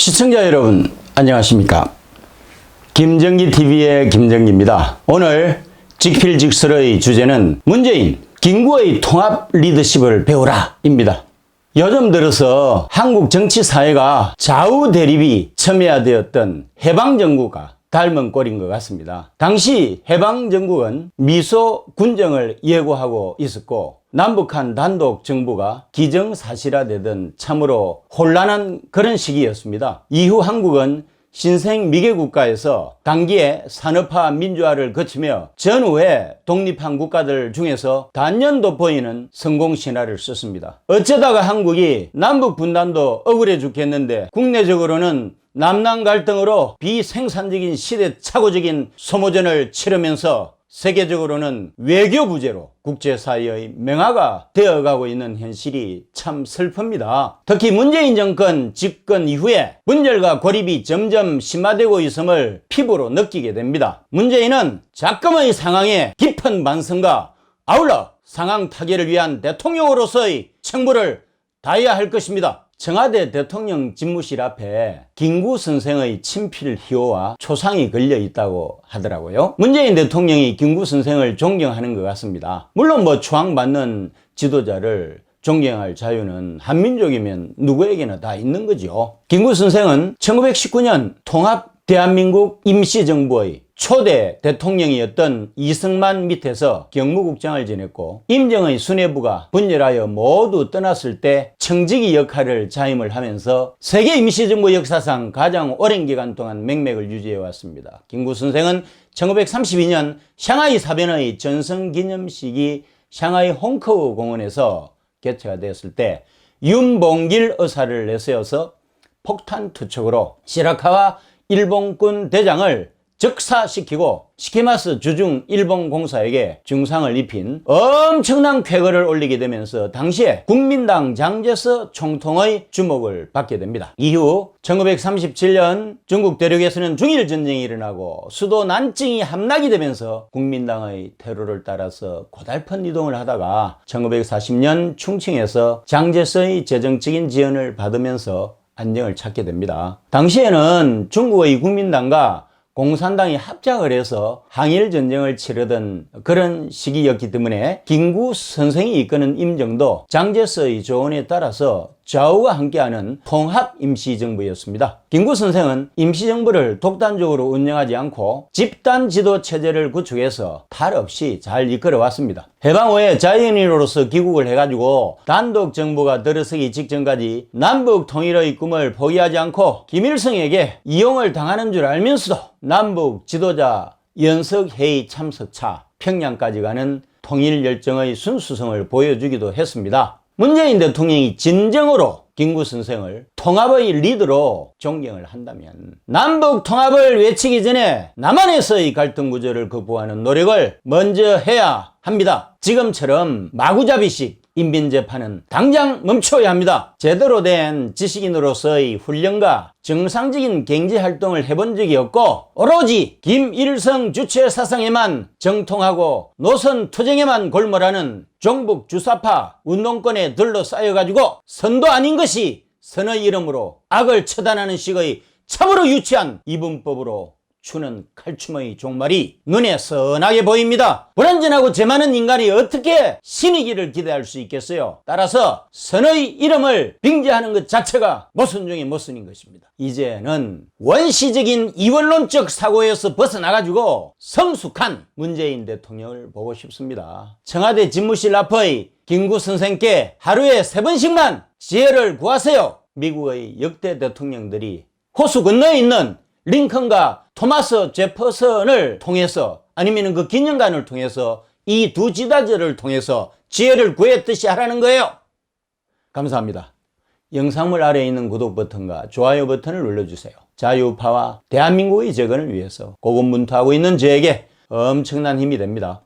시청자 여러분 안녕하십니까. 김정기TV의 김정기입니다. 오늘 직필직설의 주제는 문재인, 김구의 통합 리더십을 배우라 입니다. 요즘 들어서 한국 정치 사회가 좌우 대립이 첨예화되었던 해방정국과 닮은 꼴인 것 같습니다. 당시 해방정국은 미소 군정을 예고하고 있었고 남북한 단독 정부가 기정사실화되던 참으로 혼란한 그런 시기였습니다. 이후 한국은 신생 미개 국가에서 단기에 산업화 민주화를 거치며 전후에 독립한 국가들 중에서 단연 돋보이는 성공 신화를 썼습니다. 어쩌다가 한국이 남북 분단도 억울해 죽겠는데 국내적으로는 남남 갈등으로 비생산적인 시대착오적인 소모전을 치르면서 세계적으로는 외교 부재로 국제사회의 맹화가 되어가고 있는 현실이 참 슬픕니다. 특히 문재인 정권 집권 이후에 분열과 고립이 점점 심화되고 있음을 피부로 느끼게 됩니다. 문재인은 작금의 상황에 깊은 반성과 아울러 상황 타개를 위한 대통령으로서의 책무를 다해야 할 것입니다. 청와대 대통령 집무실 앞에 김구 선생의 친필 희호와 초상이 걸려 있다고 하더라고요. 문재인 대통령이 김구 선생을 존경하는 것 같습니다. 물론 추앙받는 지도자를 존경할 자유는 한민족이면 누구에게나 다 있는 거죠. 김구 선생은 1919년 통합 대한민국 임시정부의 초대 대통령이었던 이승만 밑에서 경무국장을 지냈고 임정의 수뇌부가 분열하여 모두 떠났을 때 청지기 역할을 자임을 하면서 세계 임시정부 역사상 가장 오랜 기간 동안 맥맥을 유지해 왔습니다. 김구 선생은 1932년 샹하이 사변의 전성기념식이 샹하이 홍커우 공원에서 개최가 되었을 때 윤봉길 의사를 내세워서 폭탄 투척으로 시라카와 일본군 대장을 즉사시키고 시키마스 주중 일본 공사에게 중상을 입힌 엄청난 쾌거를 올리게 되면서 당시에 국민당 장제스 총통의 주목을 받게 됩니다. 이후 1937년 중국 대륙에서는 중일전쟁이 일어나고 수도 난징이 함락이 되면서 국민당의 테러를 따라서 고달픈 이동을 하다가 1940년 충칭에서 장제스의 재정적인 지원을 받으면서 안정을 찾게 됩니다. 당시에는 중국의 국민당과 공산당이 합작을 해서 항일전쟁을 치르던 그런 시기였기 때문에 김구 선생이 이끄는 임정도 장제스의 조언에 따라서 좌우가 함께하는 통합 임시정부였습니다. 김구 선생은 임시정부를 독단적으로 운영하지 않고 집단 지도 체제를 구축해서 탈 없이 잘 이끌어왔습니다. 해방 후에 자연인으로서 귀국을 해가지고 단독 정부가 들어서기 직전까지 남북 통일의 꿈을 포기하지 않고 김일성에게 이용을 당하는 줄 알면서도 남북 지도자 연석회의 참석차 평양까지 가는 통일 열정의 순수성을 보여주기도 했습니다. 문재인 대통령이 진정으로 김구 선생을 통합의 리더로 존경을 한다면 남북 통합을 외치기 전에 남한에서의 갈등 구조를 극복하는 노력을 먼저 해야 합니다. 지금처럼 마구잡이식 인민재판은 당장 멈춰야 합니다. 제대로 된 지식인으로서의 훈련과 정상적인 경제활동을 해본 적이 없고 오로지 김일성 주체 사상에만 정통하고 노선 투쟁에만 골몰하는 종북 주사파 운동권에 둘러싸여가지고 선도 아닌 것이 선의 이름으로 악을 처단하는 식의 참으로 유치한 이분법으로 추는 칼춤의 종말이 눈에 선하게 보입니다. 불완전하고 죄 많은 인간이 어떻게 신의 길을 기대할 수 있겠어요? 따라서 선의 이름을 빙자하는 것 자체가 모순 중에 모순인 것입니다. 이제는 원시적인 이원론적 사고에서 벗어나가지고 성숙한 문재인 대통령을 보고 싶습니다. 청와대 집무실 앞의 김구 선생께 하루에 3번씩만 지혜를 구하세요. 미국의 역대 대통령들이 호수 건너에 있는 링컨과 토마스 제퍼슨을 통해서 아니면 그 기념관을 통해서 이 두 지도자를 통해서 지혜를 구했듯이 하라는 거예요. 감사합니다. 영상물 아래에 있는 구독 버튼과 좋아요 버튼을 눌러주세요. 자유파와 대한민국의 재건을 위해서 고군분투하고 있는 저에게 엄청난 힘이 됩니다.